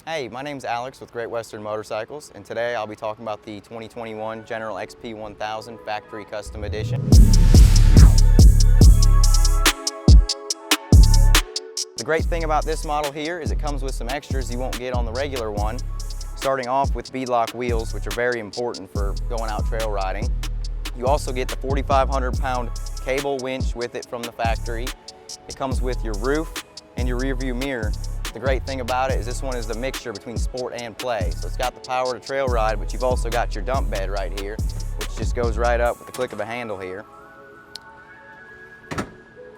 Hey, my name's Alex with Great Western Motorcycles, and today I'll be talking about the 2021 General XP1000 Factory Custom Edition. The great thing about this model here is it comes with some extras you won't get on the regular one, starting off with beadlock wheels, which are very important for going out trail riding. You also get the 4,500-pound cable winch with it from the factory. It comes with your roof and your rear view mirror. The great thing about it is this one is the mixture between sport and play. So it's got the power to trail ride, but you've also got your dump bed right here, which just goes right up with the click of a handle here.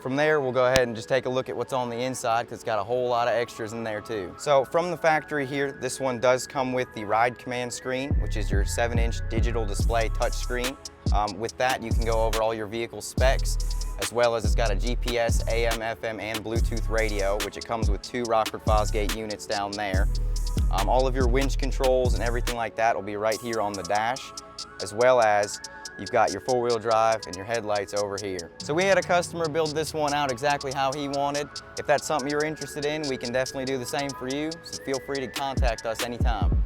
From there, we'll go ahead and just take a look at what's on the inside because it's got a whole lot of extras in there too. So from the factory here, this one does come with the Ride Command screen, which is your 7-inch digital display touchscreen. With that, you can go over all your vehicle specs, as well as it's got a GPS, AM, FM, and Bluetooth radio, which it comes with 2 Rockford Fosgate units down there. All of your winch controls and everything like that will be right here on the dash, as well as you've got your 4-wheel drive and your headlights over here. So we had a customer build this one out exactly how he wanted. If that's something you're interested in, we can definitely do the same for you, so feel free to contact us anytime.